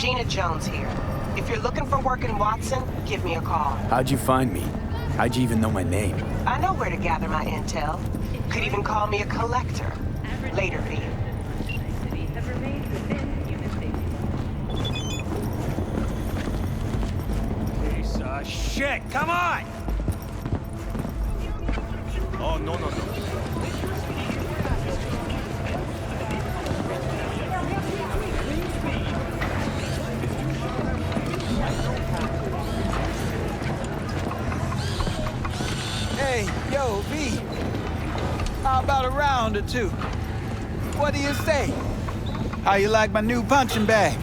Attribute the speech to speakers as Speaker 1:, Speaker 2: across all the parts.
Speaker 1: Gina Jones here. If you're looking for work in Watson, give me a call.
Speaker 2: How'd you find me? How'd you even know my name?
Speaker 1: I know where to gather my intel. Could even call me a collector. Later, V.
Speaker 3: Piece of shit! Come on! Oh, no.
Speaker 4: Hey, yo, V. How about a round or two? What do you say? How you like my new punching bag?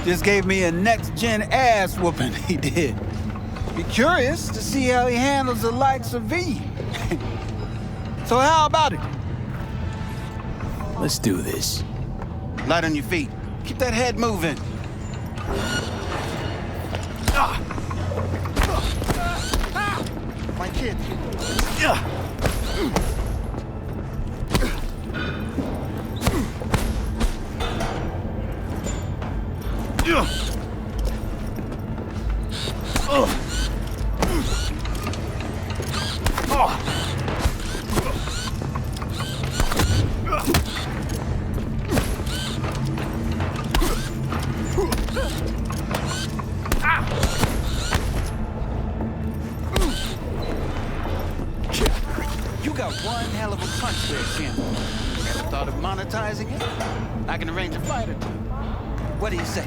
Speaker 4: Just gave me a next-gen ass whooping, he did. Be curious to see how he handles the likes of V. So how about it?
Speaker 2: Let's do this.
Speaker 4: Light on your feet. Keep that head moving. My kid. You got one hell of a punch there, Jim. Ever thought of monetizing it? I can arrange a fight or two. What do you say?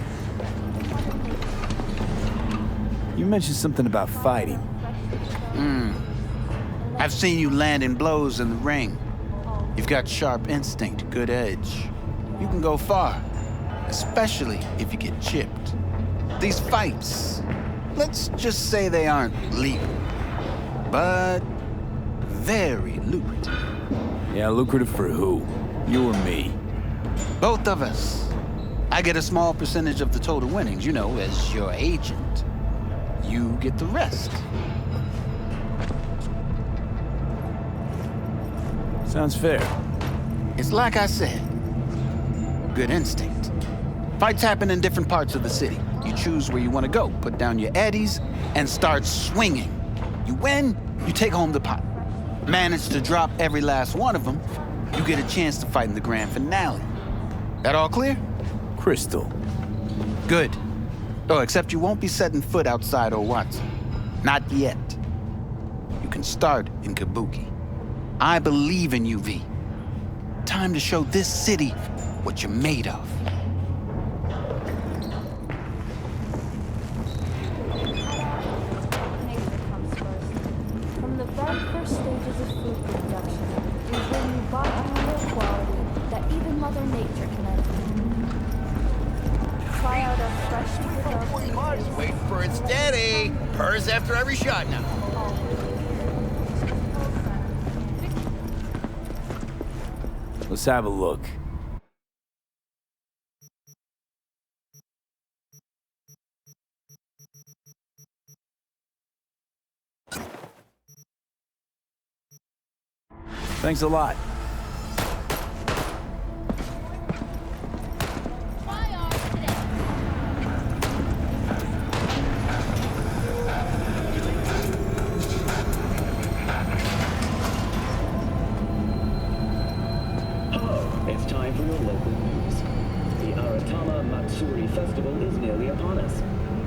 Speaker 2: You mentioned something about fighting.
Speaker 4: I've seen you landing blows in the ring. You've got sharp instinct, good edge. You can go far, especially if you get chipped. These fights, let's just say they aren't legal, but very lucrative.
Speaker 2: Yeah, lucrative for who? You or me?
Speaker 4: Both of us. I get a small percentage of the total winnings, you know, as your agent. You get the rest.
Speaker 2: Sounds fair.
Speaker 4: It's like I said, good instinct. Fights happen in different parts of the city. You choose where you want to go, put down your eddies, and start swinging. You win, you take home the pot. Manage to drop every last one of them, you get a chance to fight in the grand finale. That all clear?
Speaker 2: Crystal.
Speaker 4: Good. Oh, except you won't be setting foot outside old Watson. Not yet. You can start in Kabuki. I believe in you, V. Time to show this city what you're made of.
Speaker 5: From the very first stages of food production, we bring you bottom-tier quality that even Mother Nature can envy. Try out our fresh production.
Speaker 6: Wait for it steady. Purrs after every shot now.
Speaker 2: Let's have a look. Thanks a lot.
Speaker 7: It's time for your local news. The Aratama Matsuri Festival is nearly upon us.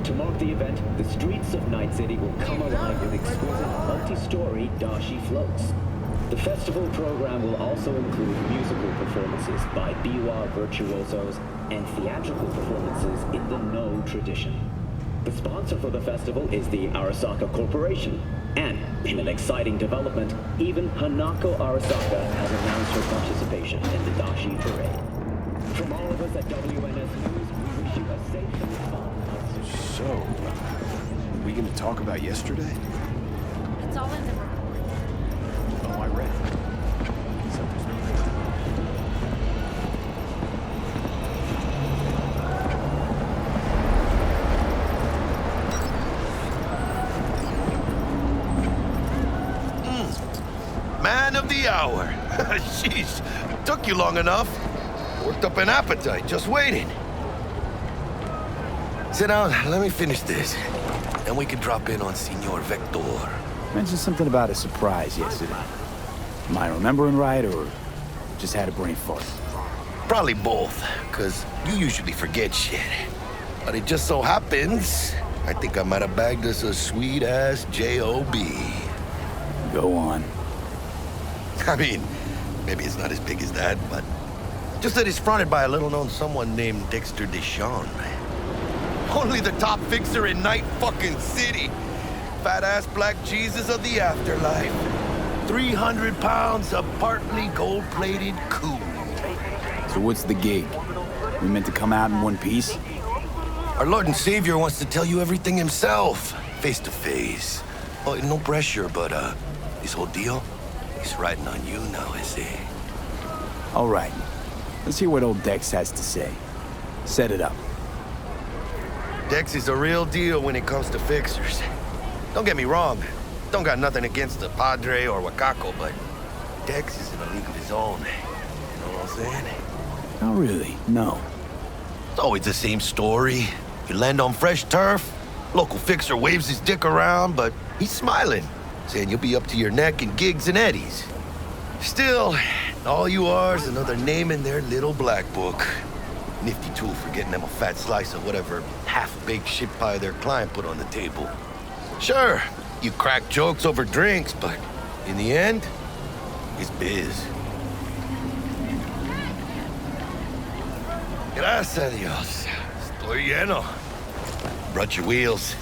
Speaker 7: To mark the event, the streets of Night City will come alive with exquisite multi-story dashi floats. The festival program will also include musical performances by biwa virtuosos and theatrical performances in the No tradition. The sponsor for the festival is the Arasaka Corporation. And, in an exciting development, even Hanako Arasaka has announced her participation in the Dashi Parade. From all of us at WNS News, we wish you a safe and fun.
Speaker 8: So, we gonna talk about yesterday?
Speaker 5: It's all in the report.
Speaker 8: Oh, I read it.
Speaker 6: Man of the hour. Sheesh, took you long enough. Worked up an appetite just waiting. Sit down, let me finish this. Then we can drop in on Senor Vector.
Speaker 2: Mentioned something about a surprise yesterday. Am I remembering right, or just had a brain fart?
Speaker 6: Probably both, because you usually forget shit. But it just so happens, I think I might have bagged us a sweet-ass J.O.B.
Speaker 2: Go on.
Speaker 6: I mean, maybe it's not as big as that, but just that it's fronted by a little-known someone named Dexter Deshawn. Only the top fixer in Night fucking City. Fat-ass black Jesus of the afterlife. 300 pounds of partly gold-plated cool.
Speaker 2: So what's the gig? We meant to come out in one piece?
Speaker 6: Our Lord and Savior wants to tell you everything himself, face to face. Oh, no pressure, but this whole deal, he's riding on you now, is he?
Speaker 2: All right. Let's hear what old Dex has to say. Set it up.
Speaker 6: Dex is a real deal when it comes to fixers. Don't get me wrong, don't got nothing against the Padre or Wakako, but Dex is in a league of his own. You know what I'm saying?
Speaker 2: Not really, no.
Speaker 6: It's always the same story. You land on fresh turf, local fixer waves his dick around, but he's smiling, saying you'll be up to your neck in gigs and eddies. Still, all you are is another name in their little black book. Nifty tool for getting them a fat slice of whatever half-baked shit pie their client put on the table. Sure, you crack jokes over drinks, but in the end, it's biz. Gracias a Dios. Estoy lleno. Brought your wheels.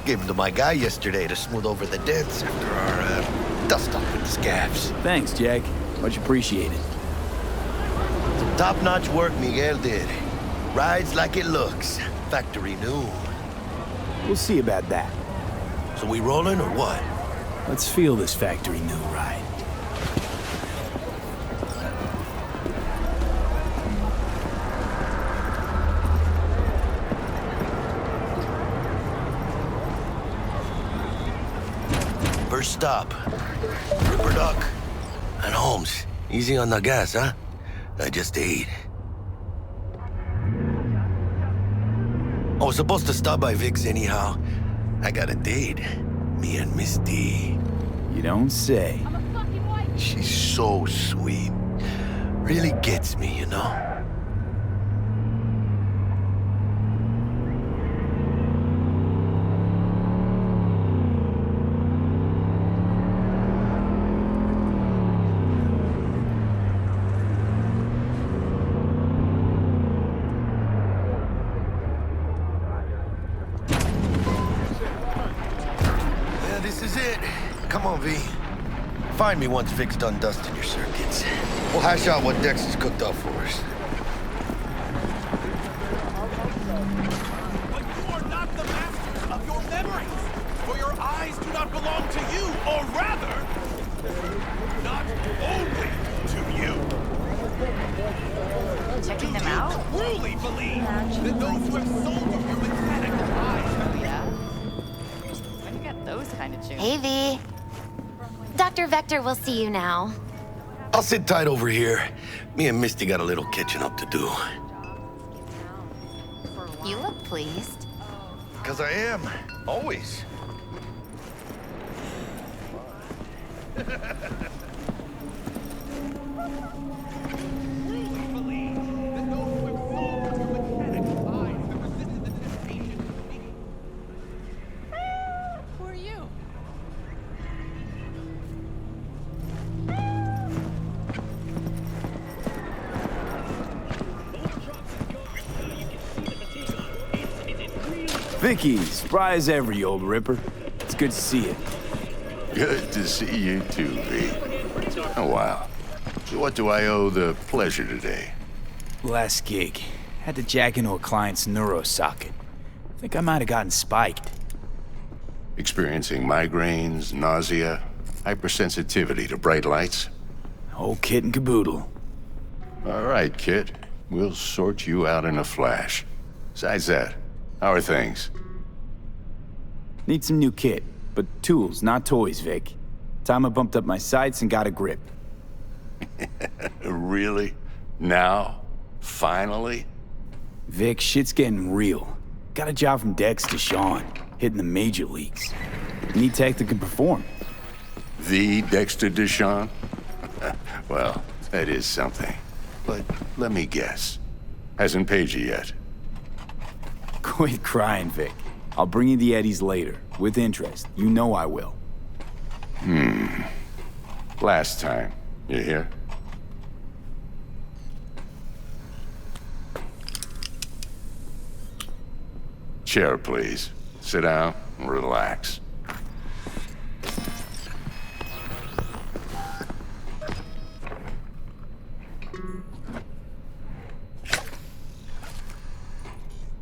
Speaker 6: Gave them to my guy yesterday to smooth over the dents after our dust-up with the scabs.
Speaker 2: Thanks, Jack. Much appreciated.
Speaker 6: Some top-notch work Miguel did. Rides like it looks. Factory new.
Speaker 2: We'll see about that.
Speaker 6: So we rolling or what?
Speaker 2: Let's feel this factory new ride.
Speaker 6: First stop. Ripperdoc. And Holmes. Easy on the gas, huh? I just ate. I was supposed to stop by Vic's anyhow. I got a date. Me and Miss D.
Speaker 2: You don't say.
Speaker 6: She's so sweet. Really gets me, you know? Come on, V. Find me once Vic's done dusting your circuits. We'll hash out what Dex has cooked up for us.
Speaker 3: But you are not the masters of your memories, for your eyes do not belong to you, or rather, not only to you.
Speaker 9: Checking them out?
Speaker 3: Do you truly believe that those who have sold you your mechanical eyes?
Speaker 9: Oh, yeah? When you got those kind of tunes?
Speaker 10: Hey, V. Dr. Vector will see you now.
Speaker 6: I'll sit tight over here. Me and Misty got a little catching up to do.
Speaker 10: You look pleased.
Speaker 6: 'Cause I am. Always.
Speaker 9: Who are you?
Speaker 2: Vicky, surprise ever, you old ripper. It's good to see you.
Speaker 11: Good to see you too, V. Oh, wow. So what do I owe the pleasure today?
Speaker 2: Last gig. Had to jack into a client's neuro socket. Think I might have gotten spiked.
Speaker 11: Experiencing migraines, nausea, hypersensitivity to bright lights?
Speaker 2: Whole kit and caboodle.
Speaker 11: All right, kid. We'll sort you out in a flash. Besides that, how are things?
Speaker 2: Need some new kit, but tools, not toys, Vic. Time I bumped up my sights and got a grip.
Speaker 11: Really? Now? Finally?
Speaker 2: Vic, shit's getting real. Got a job from Dex to Sean, hitting the major leagues. Need tech that can perform.
Speaker 11: The Dexter Deshawn? Well, that is something. But let me guess. Hasn't paid you yet.
Speaker 2: Quit crying, Vic. I'll bring you the eddies later, with interest. You know I will.
Speaker 11: Last time. You hear? Chair, please. Sit down and relax.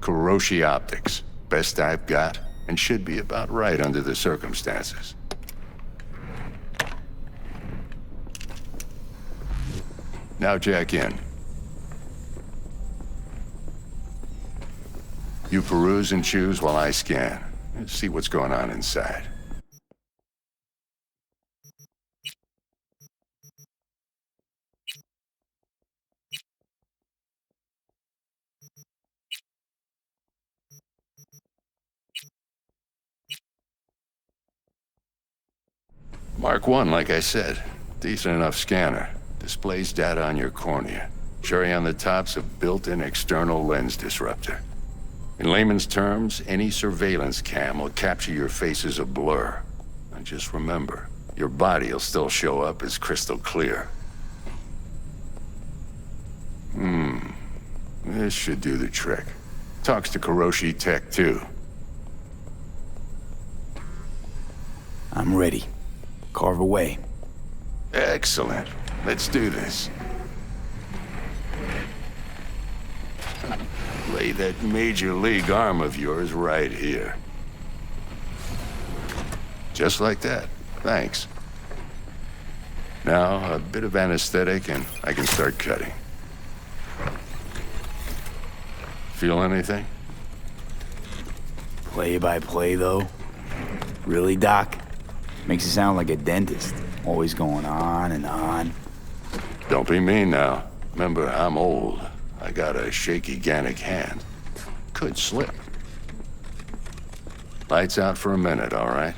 Speaker 11: Kuroshi Optics. Best I've got, and should be about right under the circumstances. Now jack in. You peruse and choose while I scan. See what's going on inside. Mark 1, like I said. Decent enough scanner. Displays data on your cornea. Cherry on the top's a built-in external lens disruptor. In layman's terms, any surveillance cam will capture your face as a blur. And just remember, your body will still show up as crystal clear. This should do the trick. Talks to Kuroshi Tech, too.
Speaker 2: I'm ready. Carve away.
Speaker 11: Excellent. Let's do this. Lay that major league arm of yours right here. Just like that. Thanks. Now, a bit of anesthetic and I can start cutting. Feel anything?
Speaker 2: Play by play, though? Really, Doc? Makes you sound like a dentist. Always going on and on.
Speaker 11: Don't be mean now. Remember, I'm old. I got a shaky Gannic hand. Could slip. Lights out for a minute, all right?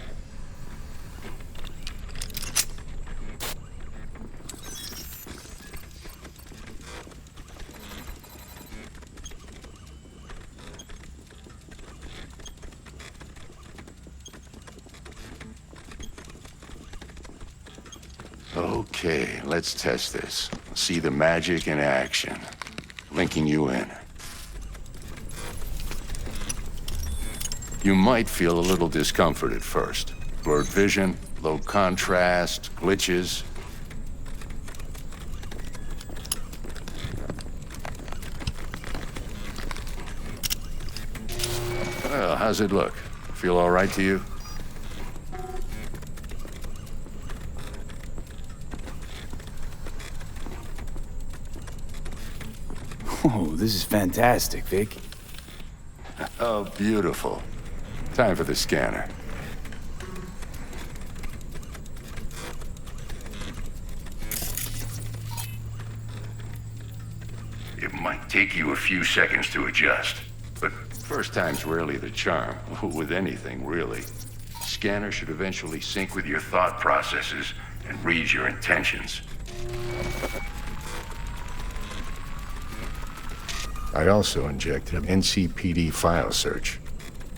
Speaker 11: Okay, let's test this. See the magic in action. Linking you in. You might feel a little discomfort at first. Blurred vision, low contrast, glitches. Well, how's it look? Feel all right to you?
Speaker 2: Oh, this is fantastic, Vic.
Speaker 11: Oh, beautiful. Time for the scanner. It might take you a few seconds to adjust, but first time's rarely the charm, with anything, really. Scanner should eventually sync with your thought processes and read your intentions. I also injected an NCPD file search.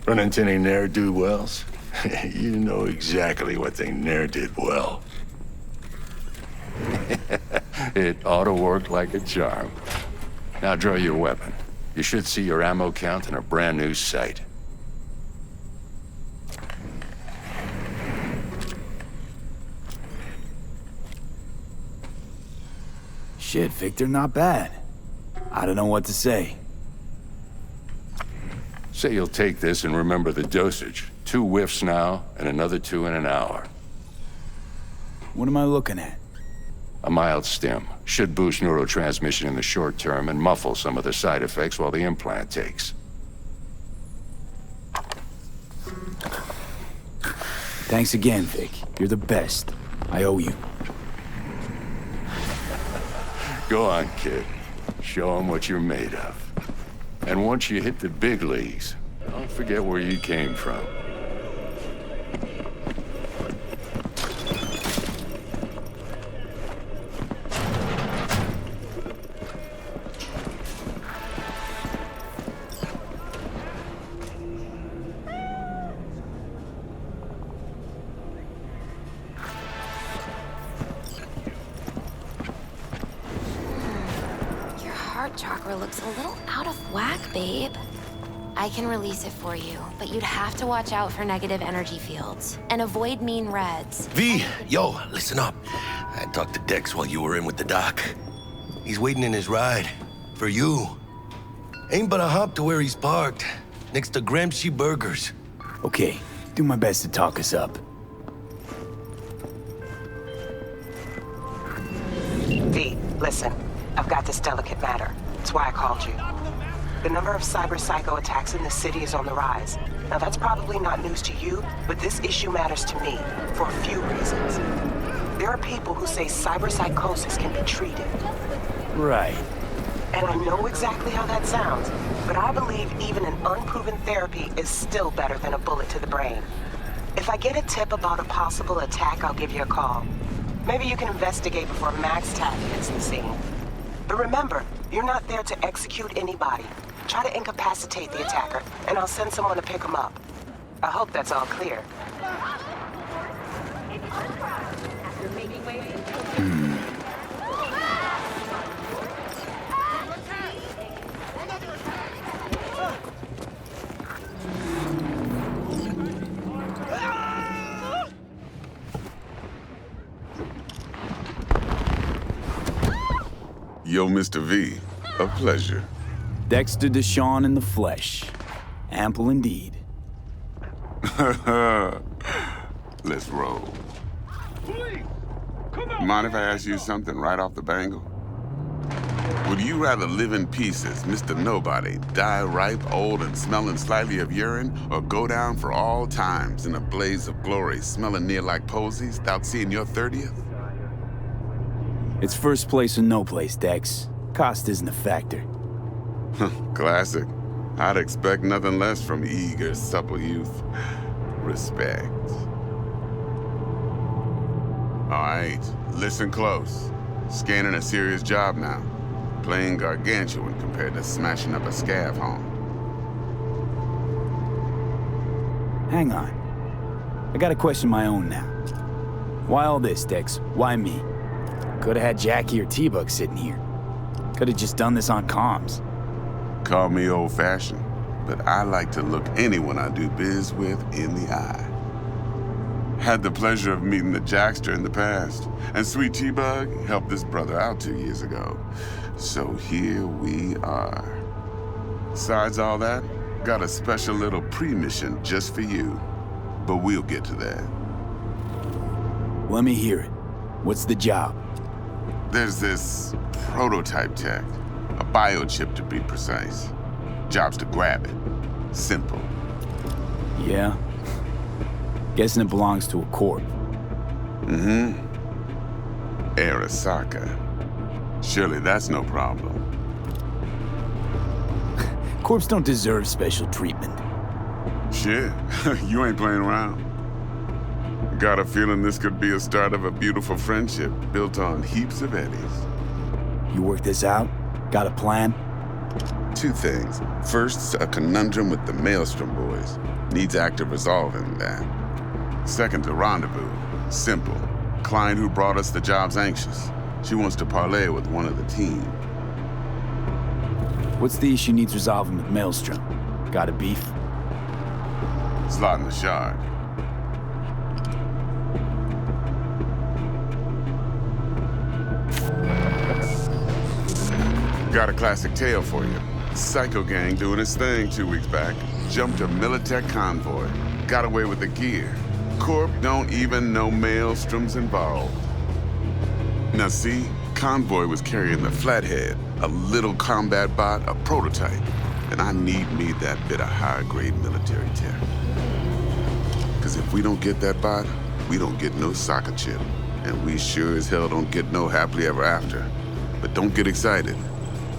Speaker 11: Run into any ne'er-do-wells? You know exactly what they ne'er did well. It ought to work like a charm. Now draw your weapon. You should see your ammo count in a brand new sight.
Speaker 2: Shit, Victor, not bad. I don't know what to say.
Speaker 11: Say you'll take this and remember the dosage. 2 whiffs now, and another 2 in an hour.
Speaker 2: What am I looking at?
Speaker 11: A mild stim. Should boost neurotransmission in the short term and muffle some of the side effects while the implant takes.
Speaker 2: Thanks again, Vic. You're the best. I owe you.
Speaker 11: Go on, kid. Show them what you're made of. And once you hit the big leagues, Don't forget where you came from.
Speaker 10: Heart chakra looks a little out of whack, babe. I can release it for you, but you'd have to watch out for negative energy fields and avoid mean reds.
Speaker 6: V, yo, listen up. I talked to Dex while you were in with the doc. He's waiting in his ride. For you. Ain't but a hop to where he's parked. Next to Gramsci Burgers.
Speaker 2: Okay, do my best to talk us up.
Speaker 1: V, listen. I've got this delicate matter. That's why I called you. The number of cyber-psycho attacks in the city is on the rise. Now, that's probably not news to you, but this issue matters to me for a few reasons. There are people who say cyber-psychosis can be treated.
Speaker 2: Right.
Speaker 1: And I know exactly how that sounds, but I believe even an unproven therapy is still better than a bullet to the brain. If I get a tip about a possible attack, I'll give you a call. Maybe you can investigate before Max Taff hits the scene. But remember, you're not there to execute anybody. Try to incapacitate the attacker, and I'll send someone to pick him up. I hope that's all clear.
Speaker 12: Yo, Mr. V, a pleasure.
Speaker 2: Dexter Deshawn in the flesh. Ample indeed.
Speaker 12: Let's roll. Mind if I ask you something right off the bangle? Would you rather live in pieces, Mr. Nobody, die ripe, old, and smelling slightly of urine, or go down for all times in a blaze of glory, smelling near like posies, without seeing your 30th?
Speaker 2: It's first place or no place, Dex. Cost isn't a factor.
Speaker 12: Classic. I'd expect nothing less from eager, supple youth. Respect. All right, listen close. Scanning a serious job now. Playing gargantuan compared to smashing up a scav home.
Speaker 2: Hang on. I got a question of my own now. Why all this, Dex? Why me? Could've had Jackie or T-Bug sitting here. Could've just done this on comms.
Speaker 12: Call me old-fashioned, but I like to look anyone I do biz with in the eye. Had the pleasure of meeting the Jackster in the past, and Sweet T-Bug helped this brother out 2 years ago. So here we are. Besides all that, got a special little pre-mission just for you. But we'll get to that.
Speaker 2: Let me hear it. What's the job?
Speaker 12: There's this prototype tech, a biochip to be precise. Job's to grab it. Simple.
Speaker 2: Yeah? Guessing it belongs to a corp.
Speaker 12: Mm-hmm. Arasaka. Surely that's no problem.
Speaker 2: Corps don't deserve special treatment.
Speaker 12: Shit, you ain't playing around. Got a feeling this could be a start of a beautiful friendship built on heaps of eddies.
Speaker 2: You work this out? Got a plan?
Speaker 12: Two things. First, a conundrum with the Maelstrom boys. Needs active resolving that. Second, a rendezvous. Simple. Client who brought us the job's anxious. She wants to parlay with one of the team.
Speaker 2: What's the issue needs resolving with Maelstrom? Got a beef?
Speaker 12: Slot in the shard. Got a classic tale for you. Psycho gang doing its thing 2 weeks back. Jumped a Militech convoy. Got away with the gear. Corp don't even know Maelstrom's involved. Now see, convoy was carrying the Flathead, a little combat bot, a prototype. And I need me that bit of high-grade military tech. Because if we don't get that bot, we don't get no soccer chip. And we sure as hell don't get no happily ever after. But don't get excited.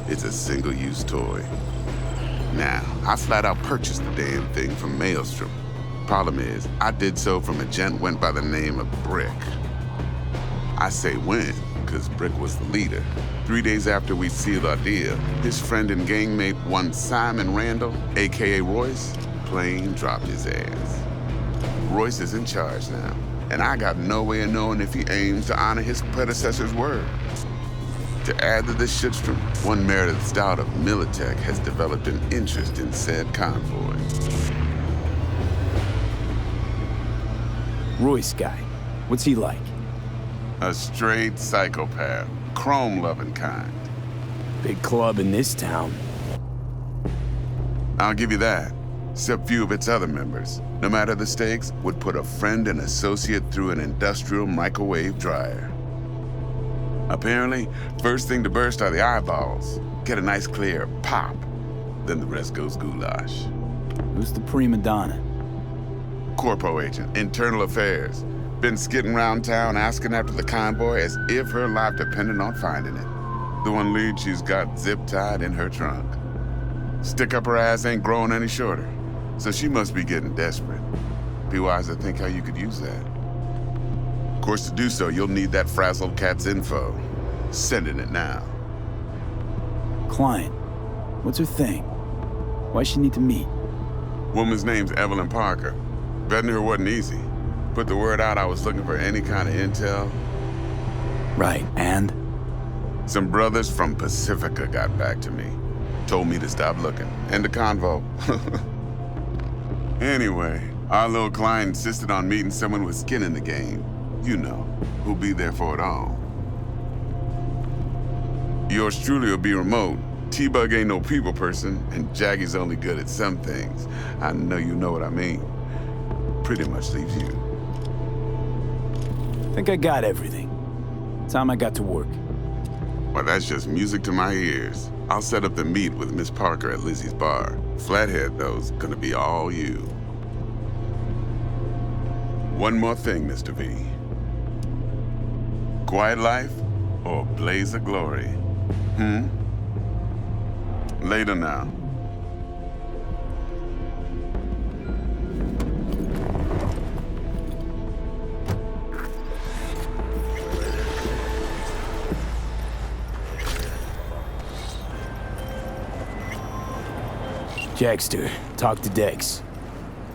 Speaker 12: It's a single-use toy. Now, I flat out purchased the damn thing from Maelstrom. Problem is, I did so from a gent went by the name of Brick. I say when, because Brick was the leader. 3 days after we sealed our deal, his friend and gangmate, one Simon Randall, aka Royce, plain dropped his ass. Royce is in charge now, and I got no way of knowing if he aims to honor his predecessor's word. To add to this shitstorm, one Meredith Stout of Militech has developed an interest in said convoy.
Speaker 2: Royce guy. What's he like?
Speaker 12: A straight psychopath. Chrome-loving kind.
Speaker 2: Big club in this town.
Speaker 12: I'll give you that. Except few of its other members, no matter the stakes, would put a friend and associate through an industrial microwave dryer. Apparently, first thing to burst are the eyeballs. Get a nice clear pop. Then the rest goes goulash.
Speaker 2: Who's the prima donna?
Speaker 12: Corpo agent, internal affairs. Been skidding around town asking after the convoy as if her life depended on finding it. The one lead she's got zip-tied in her trunk. Stick up her ass ain't growing any shorter, so she must be getting desperate. Be wise to think how you could use that. Of course, to do so, you'll need that frazzled cat's info. Sending it now.
Speaker 2: Client. What's her thing? Why she need to meet?
Speaker 12: Woman's name's Evelyn Parker. Vetting her wasn't easy. Put the word out I was looking for any kind of intel.
Speaker 2: Right, and?
Speaker 12: Some brothers from Pacifica got back to me. Told me to stop looking. End of convo. Anyway, our little client insisted on meeting someone with skin in the game. You know, who'll be there for it all. Yours truly will be remote. T-Bug ain't no people person, and Jaggie's only good at some things. I know you know what I mean. Pretty much leaves you.
Speaker 2: Think I got everything. Time I got to work.
Speaker 12: Well, that's just music to my ears. I'll set up the meet with Miss Parker at Lizzie's bar. Flathead, though's gonna be all you. One more thing, Mr. V. Quiet life or blaze of glory? Later now.
Speaker 2: Jackster, talk to Dex.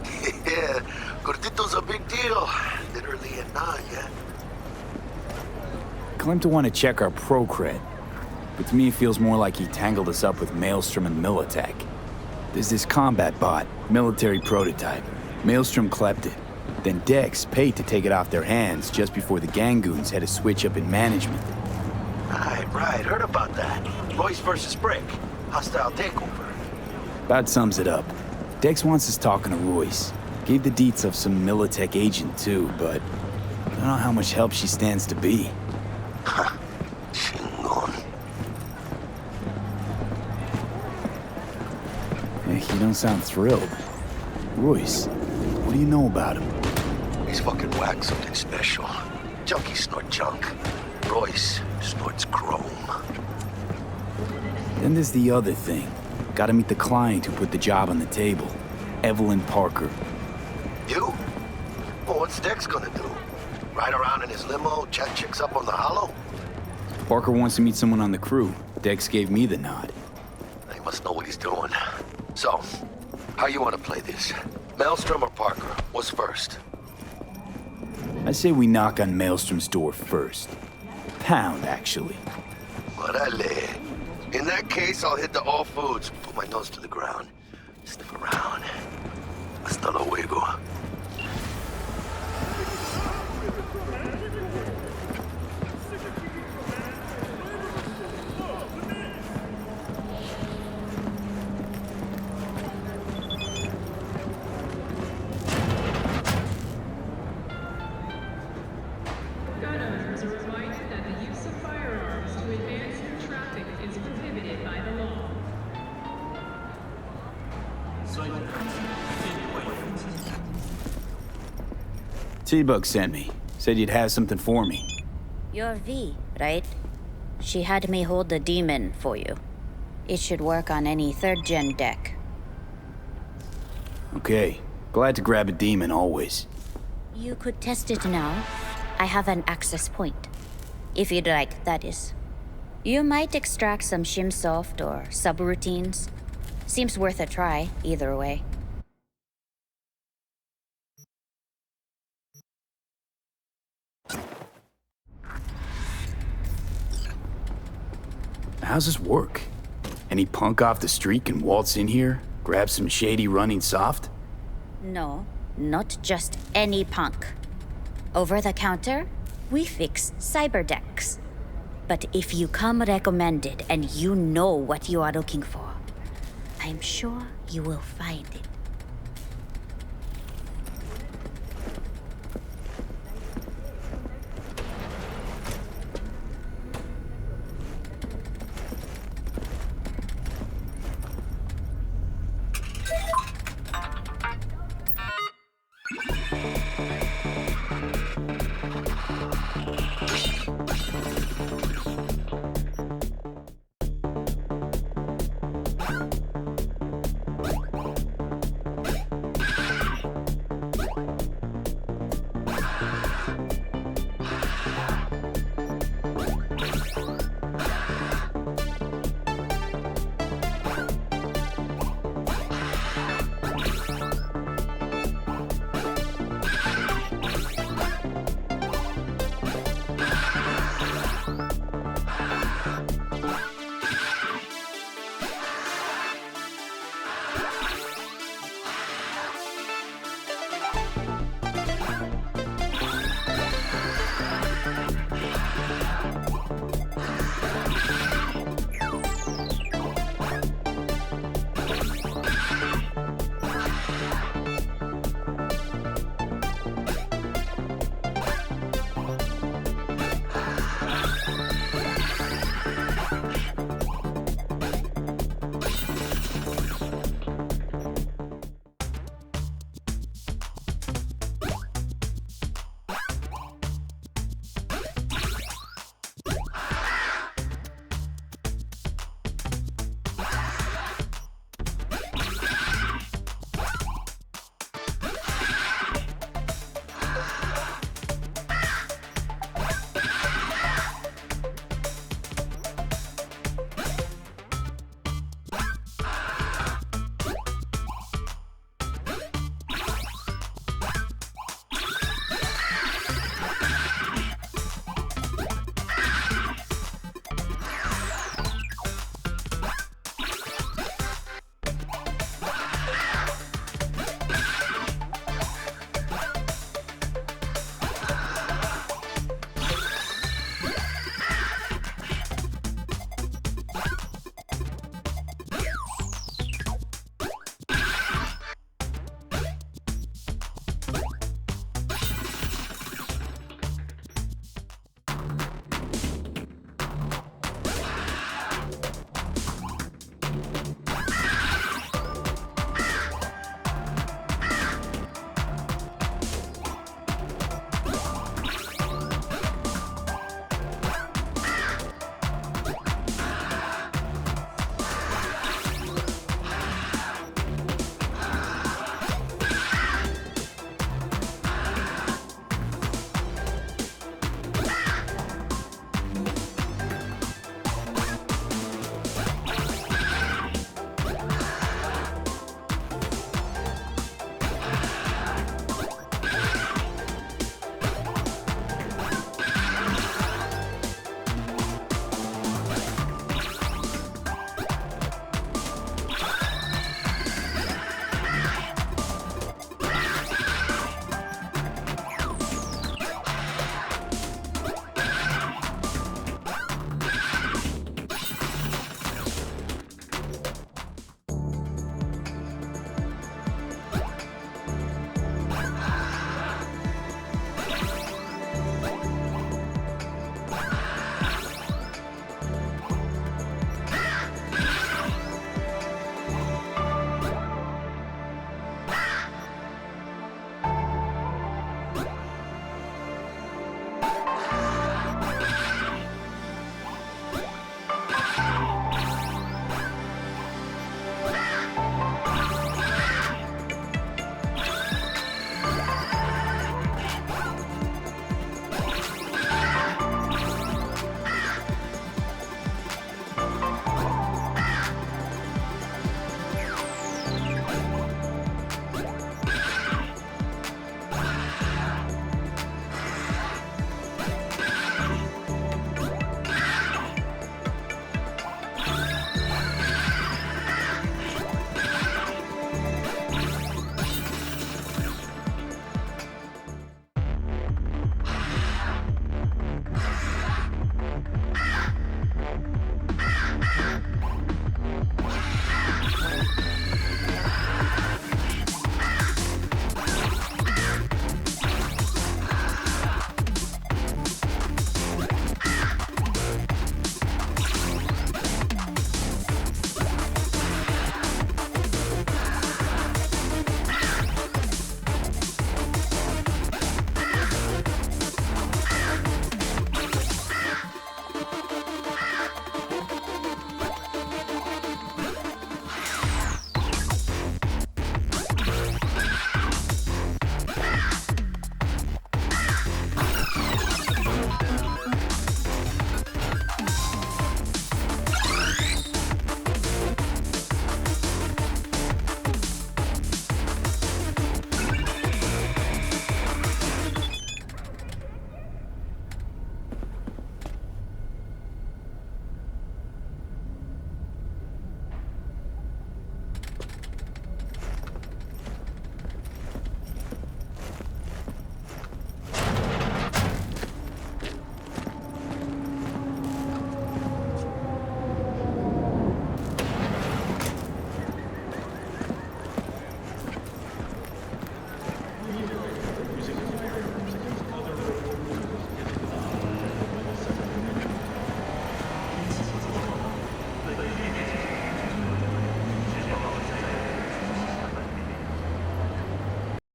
Speaker 6: Yeah, Gordito's a big deal. Literally and not, yeah.
Speaker 2: Claim to want to check our pro cred, but to me it feels more like he tangled us up with Maelstrom and Militech. There's this combat bot, military prototype. Maelstrom clept it. Then Dex paid to take it off their hands just before the Gangoons had a switch up in management.
Speaker 6: Right, heard about that. Royce versus Brick. Hostile takeover.
Speaker 2: That sums it up. Dex wants us talking to Royce. Gave the deets of some Militech agent too, but I don't know how much help she stands to be.
Speaker 6: Ha. Chingon.
Speaker 2: Hey, you don't sound thrilled. Royce, what do you know about him?
Speaker 6: He's fucking whack, something special. Junkies snort junk. Royce snorts chrome.
Speaker 2: Then there's the other thing. Gotta meet the client who put the job on the table. Evelyn Parker.
Speaker 6: You? Well, what's Dex gonna do? Ride around in his limo, chat chicks up on the hollow?
Speaker 2: Parker wants to meet someone on the crew. Dex gave me the nod.
Speaker 6: He must know what he's doing. So, how you want to play this? Maelstrom or Parker? What's first?
Speaker 2: I say we knock on Maelstrom's door first. Pound, actually.
Speaker 6: Orale. In that case, I'll hit the all foods, put my nose to the ground, sniff around. Hasta luego.
Speaker 2: T-Bug sent me. Said you'd have something for me.
Speaker 13: You're V, right? She had me hold the demon for you. It should work on any 3rd-gen deck.
Speaker 2: Okay, glad to grab a demon always.
Speaker 13: You could test it now. I have an access point. If you'd like, that is. You might extract some shimsoft or subroutines. Seems worth a try, either way.
Speaker 2: How's this work? Any punk off the street can waltz in here, grab some shady running soft?
Speaker 13: No, not just any punk. Over the counter, we fix cyberdecks. But if you come recommended and you know what you are looking for, I'm sure you will find it.